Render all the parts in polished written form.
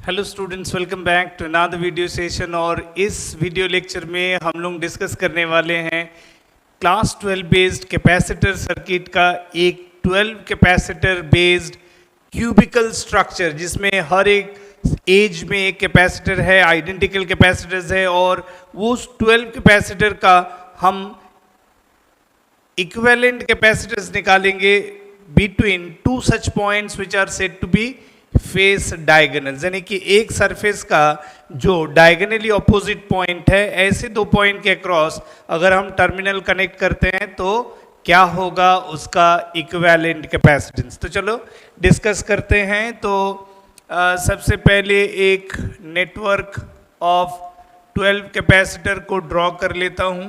Hello students, welcome back to another video session. और इस video lecture में हम लोग डिस्कस करने वाले हैं क्लास 12 बेस्ड कैपेसिटर सर्किट का एक 12 कैपेसिटर बेस्ड क्यूबिकल स्ट्रक्चर, जिसमें हर एक एज में एक कैपेसिटर है, आइडेंटिकल कैपेसिटर्स है, और वो 12 कैपेसिटर का हम इक्विवेलेंट कैपेसिटर्स निकालेंगे between two such points which are said to be face diagonal, यानी कि एक सरफेस का जो डायगोनली ऑपोजिट पॉइंट है, ऐसे दो पॉइंट के अक्रॉस अगर हम टर्मिनल कनेक्ट करते हैं तो क्या होगा उसका इक्विवेलेंट कैपेसिटेंस। तो चलो डिस्कस करते हैं। तो सबसे पहले एक नेटवर्क ऑफ 12 कैपेसिटर को ड्रॉ कर लेता हूं।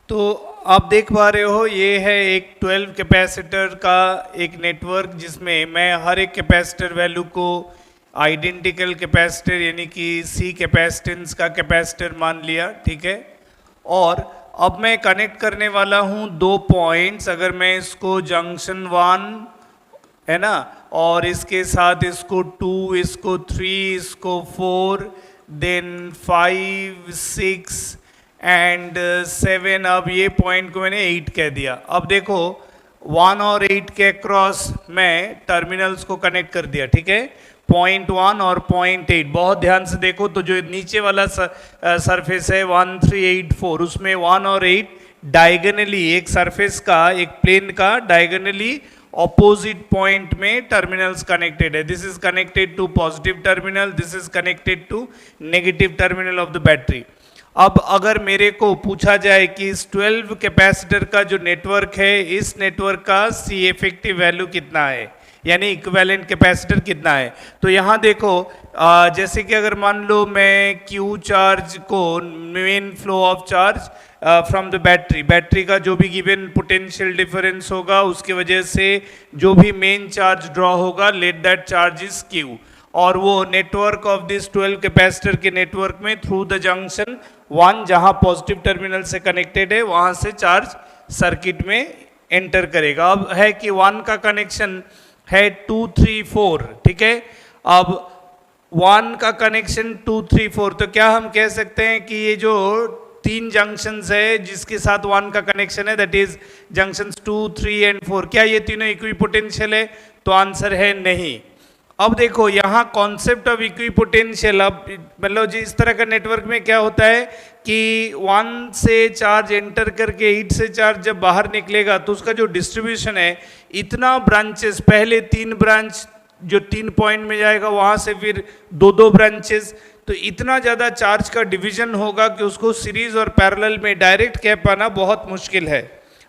तो आप देख पा रहे हो, ये है एक 12 कैपेसिटर का एक नेटवर्क, जिसमें मैं हर एक कैपेसिटर वैल्यू को आइडेंटिकल कैपेसिटर यानी कि सी कैपेसिटेंस का कैपेसिटर मान लिया, ठीक है। और अब मैं कनेक्ट करने वाला हूँ दो पॉइंट्स। अगर मैं इसको जंक्शन 1 है ना, और इसके साथ इसको 2, इसको 3, इसको 4, देन 5, 6 एंड 7, अब ये पॉइंट को मैंने 8 कह दिया। अब देखो 1 और 8 के क्रॉस मैं टर्मिनल्स को कनेक्ट कर दिया, ठीक है, पॉइंट 1 और पॉइंट 8। बहुत ध्यान से देखो तो जो नीचे वाला सरफेस है 1, 3, 8, 4, उसमें 1 और 8 डायगोनली एक सरफेस का, एक प्लेन का डायगोनली ऑपोजिट पॉइंट में टर्मिनल्स कनेक्टेड है। This is connected to positive terminal, this is connected to negative terminal of the battery. अब अगर मेरे को पूछा जाए कि इस 12 कैपेसिटर का जो नेटवर्क है, इस नेटवर्क का सी इफेक्टिव वैल्यू कितना है, यानी इक्विवेलेंट कैपेसिटर कितना है, तो यहाँ देखो जैसे कि अगर मान लो मैं क्यू चार्ज को, main flow of charge from the battery का जो भी गिवन पोटेंशियल डिफरेंस होगा, उसकी वजह से जो भी मेन चार्ज ड्रॉ होगा, let that charge is Q. और वो नेटवर्क ऑफ दिस 12 कैपेसिटर के नेटवर्क में थ्रू द जंक्शन 1 जहां पॉजिटिव टर्मिनल से कनेक्टेड है, वहां से चार्ज सर्किट में एंटर करेगा। अब है कि 1 का कनेक्शन है 2, 3, 4, ठीक है। अब 1 का कनेक्शन 2, 3, 4, तो क्या हम कह सकते हैं कि ये जो 3 जंक्शंस है जिसके साथ 1 का कनेक्शन है, दैट इज जंक्शंस 2, 3 एंड 4, क्या ये तीनों इक्विपोटेंशियल है? तो आंसर है नहीं। अब देखो यहाँ कॉन्सेप्ट ऑफ इक्विपोटेंशियल, अब मतलब जी इस तरह का नेटवर्क में क्या होता है कि 1 से चार्ज एंटर करके 8 से चार्ज जब बाहर निकलेगा तो उसका जो डिस्ट्रीब्यूशन है, इतना ब्रांचेस, पहले 3 ब्रांच जो 3 पॉइंट में जाएगा, वहाँ से फिर 2-2 ब्रांचेस, तो इतना ज़्यादा चार्ज का डिवीजन होगा कि उसको सीरीज और पैरेलल में डायरेक्ट कह पाना बहुत मुश्किल है।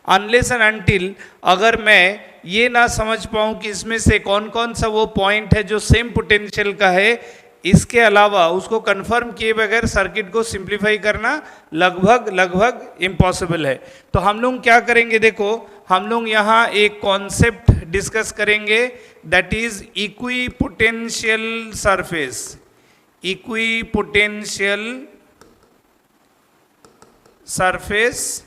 अनलेस एंड अनटिल अगर मैं ये ना समझ पाऊँ कि इसमें से कौन कौन सा वो पॉइंट है जो सेम पोटेंशियल का है, इसके अलावा उसको कंफर्म किए बगैर सर्किट को सिंप्लीफाई करना लगभग इम्पॉसिबल है। तो हम लोग क्या करेंगे, देखो हम लोग यहाँ एक कॉन्सेप्ट डिस्कस करेंगे, that is equipotential surface, equipotential surface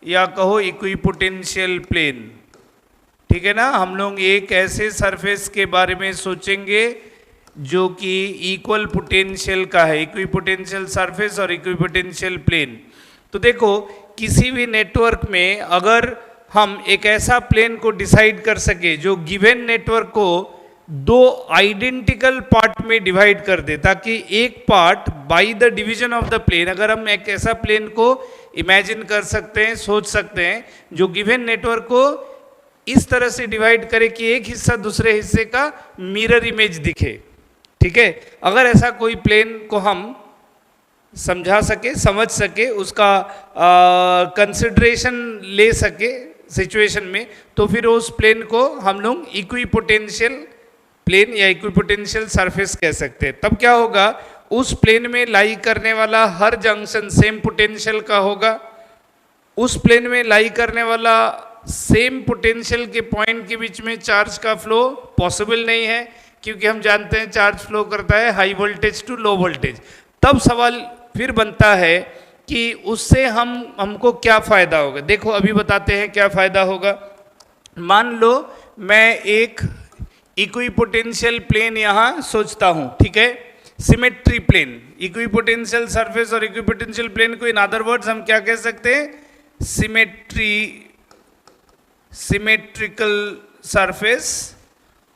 या कहो इक्विपोटेंशियल प्लेन, ठीक है ना। हम लोग एक ऐसे सरफेस के बारे में सोचेंगे जो कि इक्वल पोटेंशियल का है, इक्विपोटेंशियल सरफेस और इक्विपोटेंशियल प्लेन। तो देखो किसी भी नेटवर्क में अगर हम एक ऐसा प्लेन को डिसाइड कर सके जो गिवन नेटवर्क को 2 आइडेंटिकल पार्ट में डिवाइड कर दे, ताकि एक part by the division of the plane, अगर हम एक ऐसा प्लेन को इमेजिन कर सकते हैं, सोच सकते हैं, जो गिवन नेटवर्क को इस तरह से डिवाइड करे कि एक हिस्सा दूसरे हिस्से का मिरर इमेज दिखे, ठीक है। अगर ऐसा कोई प्लेन को हम समझा सके, समझ सके, उसका कंसिडरेशन ले सके सिचुएशन में, तो फिर उस प्लेन को हम लोग इक्विपोटेंशियल प्लेन या इक्विपोटेंशियल सरफेस कह सकते हैं। तब क्या होगा, उस प्लेन में लाई करने वाला हर जंक्शन सेम पोटेंशियल का होगा, उस प्लेन में लाई करने वाला सेम पोटेंशियल के पॉइंट के बीच में चार्ज का फ्लो पॉसिबल नहीं है, क्योंकि हम जानते हैं चार्ज फ्लो करता है high voltage to low voltage. तब सवाल फिर बनता है कि उससे हमको क्या फायदा होगा। देखो अभी बताते हैं क्या फायदा होगा। मान लो मैं एक इक्विपोटेंशियल प्लेन यहाँ सोचता हूँ, ठीक है, सिमेट्री प्लेन, इक्विपोटेंशियल सरफेस और इक्विपोटेंशियल प्लेन को इन अदर वर्ड्स हम क्या कह सकते हैं, सिमेट्रिकल सरफेस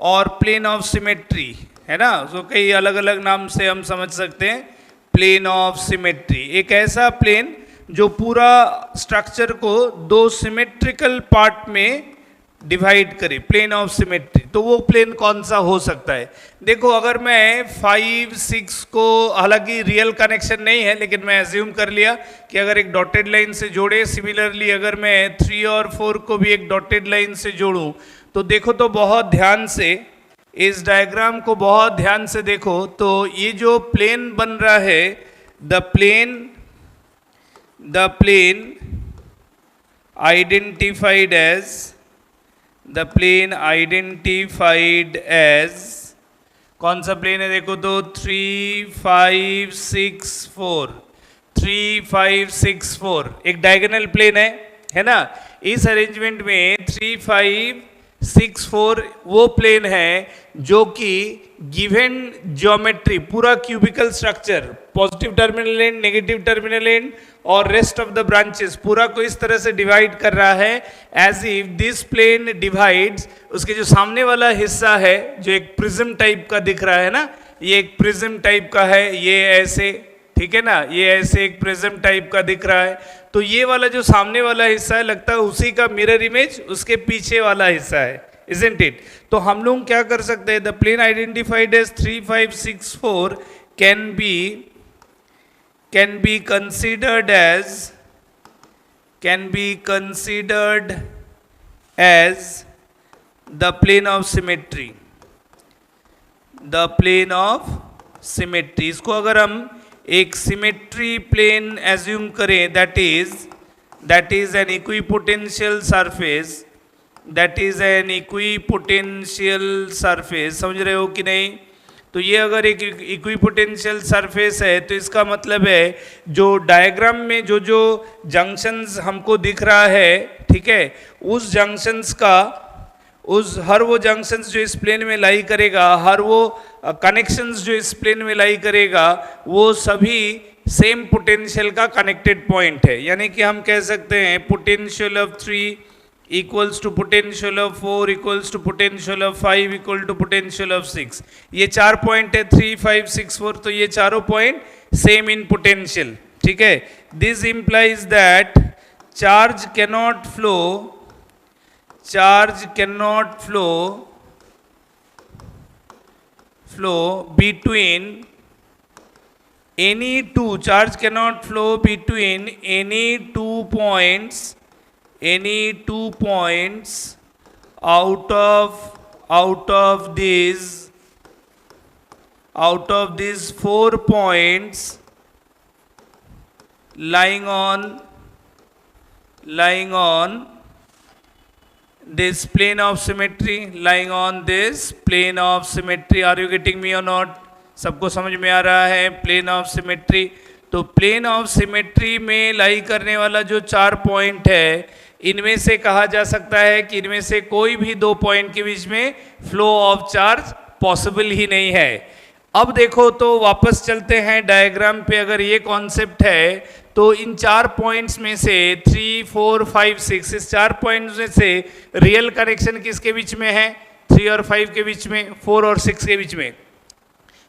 और प्लेन ऑफ सिमेट्री, है ना। तो कई अलग अलग नाम से हम समझ सकते हैं। प्लेन ऑफ सिमेट्री एक ऐसा प्लेन जो पूरा स्ट्रक्चर को दो सिमेट्रिकल पार्ट में डिवाइड करे, प्लेन ऑफ सिमेट्री। तो वो प्लेन कौन सा हो सकता है। देखो अगर मैं 5, 6 को, हालांकि रियल कनेक्शन नहीं है लेकिन मैं एज्यूम कर लिया कि अगर एक डॉटेड लाइन से जोड़े, सिमिलरली अगर मैं 3 और 4 को भी एक डॉटेड लाइन से जोड़ूं, तो देखो तो बहुत ध्यान से इस डायग्राम को बहुत ध्यान से देखो, तो ये जो प्लेन बन रहा है, द प्लेन आइडेंटिफाइड एज कौन सा प्लेन है, देखो तो 3, 5, 6, 4, 3, 5, 6, 4 एक डायगोनल प्लेन है ना। इस अरेंजमेंट में 3, 5, 6, 4 वो प्लेन है जो कि गिवन ज्योमेट्री, पूरा cubical structure, positive terminal end, negative terminal end और रेस्ट ऑफ द ब्रांचेस पूरा को इस तरह से डिवाइड कर रहा है as if this plane divides. उसके जो सामने वाला हिस्सा है जो एक प्रिज्म टाइप का दिख रहा है ना, ये एक प्रिज्म टाइप का है, ये ऐसे, ठीक है ना, ये ऐसे एक प्रिज्म टाइप का दिख रहा है। तो ये वाला जो सामने वाला हिस्सा है लगता है उसी का मिरर इमेज उसके पीछे वाला हिस्सा है, isn't it? तो हम लोग क्या कर सकते हैं, the plane identified as 3, 5, 6, 4 can be considered as the plane of symmetry, इसको अगर हम एक सिमेट्री प्लेन एज्यूम करें, that is an equipotential surface, समझ रहे हो कि नहीं। तो ये अगर एक इक्विपोटेंशियल सरफेस है तो इसका मतलब है जो डायग्राम में जो जंक्शंस हमको दिख रहा है, ठीक है, उस जंक्शंस का हर वो जंक्शंस जो इस प्लेन में लाई करेगा, हर वो कनेक्शंस जो इस प्लेन में लाई करेगा, वो सभी सेम पोटेंशियल का कनेक्टेड पॉइंट है। यानी कि हम कह सकते हैं potential of 3 equals to potential of 4 equals to potential of 5 equal to potential of 6। ये 4 पॉइंट है 3, 5, 6, 4, तो ये चारों पॉइंट सेम इन पोटेंशियल, ठीक है। This implies that charge cannot flow between any two, charge cannot flow between any two points out of these 4 points lying on this plane of symmetry, are you getting me or not? सबको समझ में आ रहा है plane of symmetry. तो plane of symmetry में लाई करने वाला जो 4 पॉइंट है, इनमें से कहा जा सकता है कि इनमें से कोई भी 2 पॉइंट के बीच में फ्लो ऑफ चार्ज पॉसिबल ही नहीं है। अब देखो तो वापस चलते हैं डायग्राम पे। अगर ये कॉन्सेप्ट है तो इन 4 पॉइंट्स में से 3, 4, 5, 6, इस 4 पॉइंट्स में से रियल कनेक्शन किसके बीच में है, 3 और 5 के बीच में, 4 और 6 के बीच में।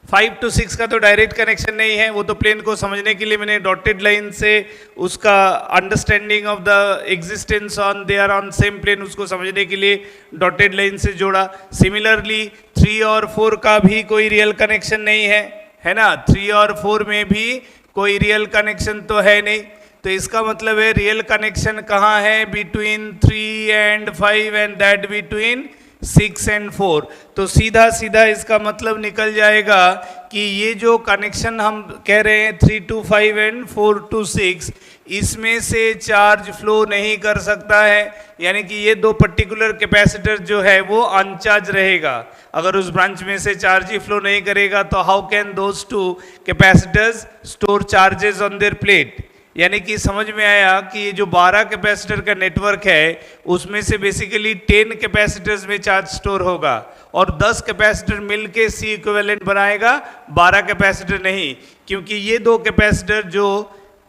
5 to 6 का तो डायरेक्ट कनेक्शन नहीं है, वो तो प्लेन को समझने के लिए मैंने डॉटेड लाइन से उसका understanding of the existence they are on same plane, उसको समझने के लिए डॉटेड लाइन से जोड़ा। सिमिलरली 3 और 4 का भी कोई रियल कनेक्शन नहीं है ना, 3 और 4 में भी कोई रियल कनेक्शन तो है नहीं, तो इसका मतलब है रियल कनेक्शन कहाँ है, between 3 and 5 and that between 6 and 4। तो सीधा सीधा इसका मतलब निकल जाएगा कि ये जो कनेक्शन हम कह रहे हैं 3 to 5 and 4 to 6, इसमें से चार्ज फ्लो नहीं कर सकता है, यानी कि ये दो पर्टिकुलर कैपेसिटर जो है वो अनचार्ज रहेगा। अगर उस ब्रांच में से चार्ज ही फ्लो नहीं करेगा तो how can those two capacitors store charges on their plate. यानी कि समझ में आया कि ये जो 12 कैपेसिटर का नेटवर्क है उसमें से बेसिकली 10 कैपेसिटर्स में चार्ज स्टोर होगा और 10 कैपेसिटर मिलके सी इक्विवेलेंट बनाएगा, 12 कैपेसिटर नहीं, क्योंकि ये दो कैपेसिटर जो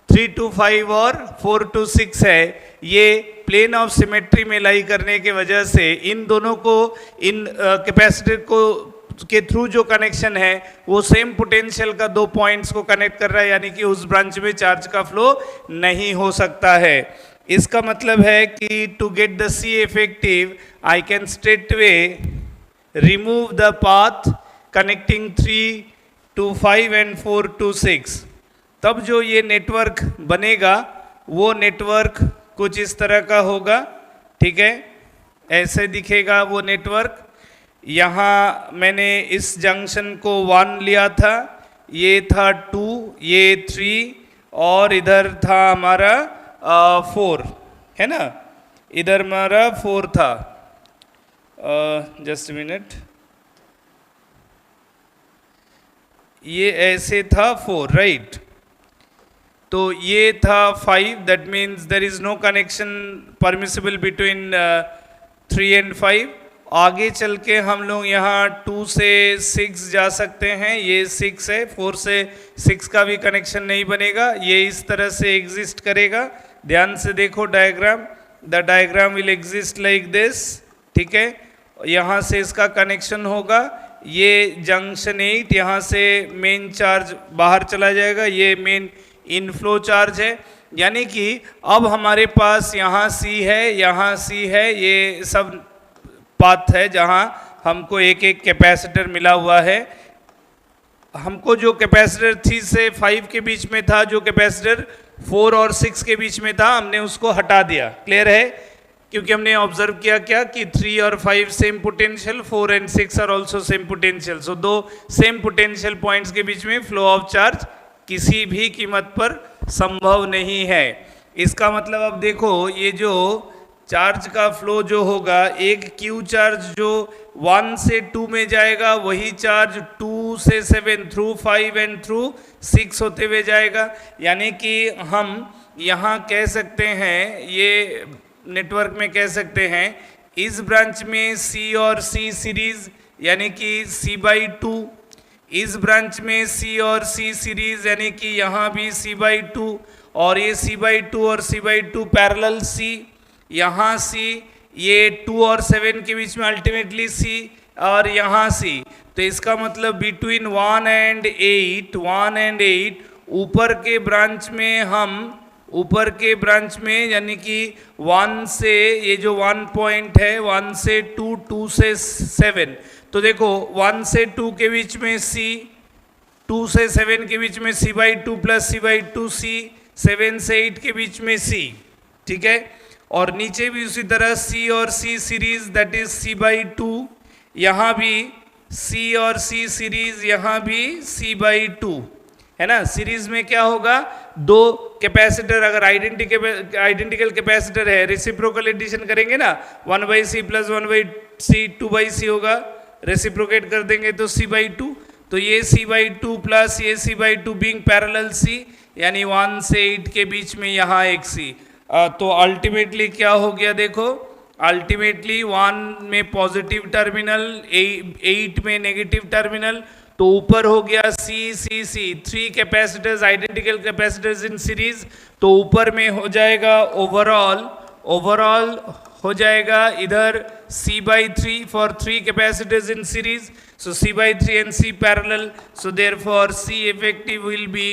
3 to 5 और 4 to 6 है ये प्लेन ऑफ सिमेट्री में लाई करने के वजह से इन दोनों को, इन कैपेसिटर को के थ्रू जो कनेक्शन है वो सेम पोटेंशियल का दो पॉइंट्स को कनेक्ट कर रहा है, यानी कि उस ब्रांच में चार्ज का फ्लो नहीं हो सकता है। इसका मतलब है कि to get the C effective I can straight way remove the path connecting 3 to 5 and 4 to 6। तब जो ये नेटवर्क बनेगा वो नेटवर्क कुछ इस तरह का होगा, ठीक है, ऐसे दिखेगा वो नेटवर्क। यहाँ मैंने इस जंक्शन को 1 लिया था, ये था 2, ये 3 और इधर था हमारा 4, है ना, इधर हमारा 4 था। जस्ट मिनट, ये ऐसे था 4, राइट। तो ये था 5, that means there is no connection permissible between 3 and 5। आगे चल के हम लोग यहाँ 2 से 6 जा सकते हैं, ये 6 है, 4 से 6 का भी कनेक्शन नहीं बनेगा, ये इस तरह से एग्जिस्ट करेगा। ध्यान से देखो diagram, the diagram will exist like this, ठीक है। यहाँ से इसका कनेक्शन होगा, ये जंक्शन 8, यहाँ से मेन चार्ज बाहर चला जाएगा, ये मेन इनफ्लो चार्ज है, यानी कि अब हमारे पास यहाँ C है, यहाँ C है, ये सब पाथ है जहाँ हमको एक एक कैपेसिटर मिला हुआ है। हमको जो कैपेसिटर 3 से 5 के बीच में था, जो कैपेसिटर 4 और 6 के बीच में था, हमने उसको हटा दिया। क्लियर है, क्योंकि हमने ऑब्जर्व किया क्या कि 3 और 5 same potential, 4 and 6 are also same potential. So दो सेम पोटेंशियल पॉइंट्स के बीच में फ्लो ऑफ चार्ज किसी भी कीमत पर संभव नहीं है। इसका मतलब अब देखो, ये जो चार्ज का फ्लो जो होगा, एक क्यू चार्ज जो 1 से 2 में जाएगा, वही चार्ज 2 से 7 थ्रू 5 एंड थ्रू 6 होते हुए जाएगा। यानी कि हम यहाँ कह सकते हैं, ये नेटवर्क में कह सकते हैं, इस ब्रांच में C और C सीरीज यानी कि C/2, इस ब्रांच में C और C सीरीज यानी कि यहाँ भी C/2, और ये C/2 और C/2 पैरेलल C, यहाँ C, ये 2 और 7 के बीच में अल्टीमेटली C, और यहाँ C। तो इसका मतलब बिटवीन 1 and 8 ऊपर के ब्रांच में, हम ऊपर के ब्रांच में यानी कि 1 से, ये जो 1 पॉइंट है 1 से 2, 2 से 7, तो देखो 1 से 2 के बीच में C, 2 से 7 के बीच में C/2 प्लस C/2 C, 7 से 8 के बीच में C, ठीक है। और नीचे भी उसी तरह C और C series that is C/2, यहाँ भी C और C सीरीज, यहाँ भी C/2, है ना। सीरीज में क्या होगा, दो कैपेसिटर अगर आइडेंटिकल कैपेसिटर है, रेसिप्रोकल एडिशन करेंगे ना, 1/C प्लस 1/C 2/C होगा, रेसिप्रोकेट कर देंगे तो C/2। तो ये C/2 प्लस ये C/2 बीइंग पैरेलल C, यानी 1 से 8 के बीच में यहाँ एक C। तो अल्टीमेटली क्या हो गया, देखो अल्टीमेटली 1 में पॉजिटिव टर्मिनल, 8 में नेगेटिव टर्मिनल, तो ऊपर हो गया C 3 capacitors, identical capacitors in series, तो ऊपर में हो जाएगा ओवरऑल हो जाएगा इधर C/3 for 3 capacitors in series, so C/3 and C parallel, so therefore C effective will be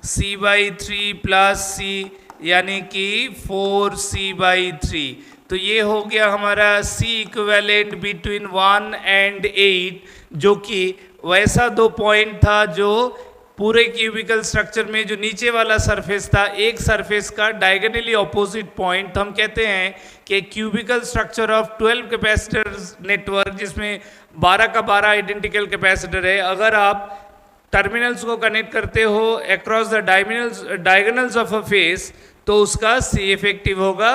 C/3 plus C, यानी कि 4C/3। तो ये हो गया हमारा C इक्विवेलेंट बिटवीन 1 and 8, जो कि वैसा दो पॉइंट था जो पूरे क्यूबिकल स्ट्रक्चर में जो नीचे वाला सरफेस था, एक सरफेस का डायगोनली ऑपोजिट पॉइंट, हम कहते हैं कि cubical structure of 12 capacitors network जिसमें 12 का 12 आइडेंटिकल कैपेसिटर है, अगर आप टर्मिनल्स को कनेक्ट करते हो across the diagonals of a face, तो उसका सी इफेक्टिव होगा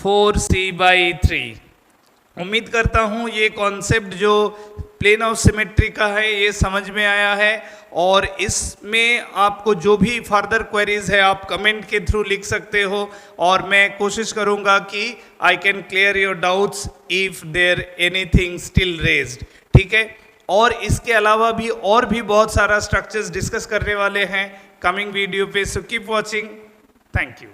4C/3। उम्मीद करता हूँ ये कॉन्सेप्ट जो प्लेन ऑफ सिमेट्री का है ये समझ में आया है, और इसमें आपको जो भी फर्दर क्वेरीज है आप कमेंट के थ्रू लिख सकते हो, और मैं कोशिश करूँगा कि I can clear your doubts if there anything still raised. ठीक है, और इसके अलावा भी और भी बहुत सारा स्ट्रक्चर्स डिस्कस करने वाले हैं कमिंग वीडियो पे, so keep watching. Thank you.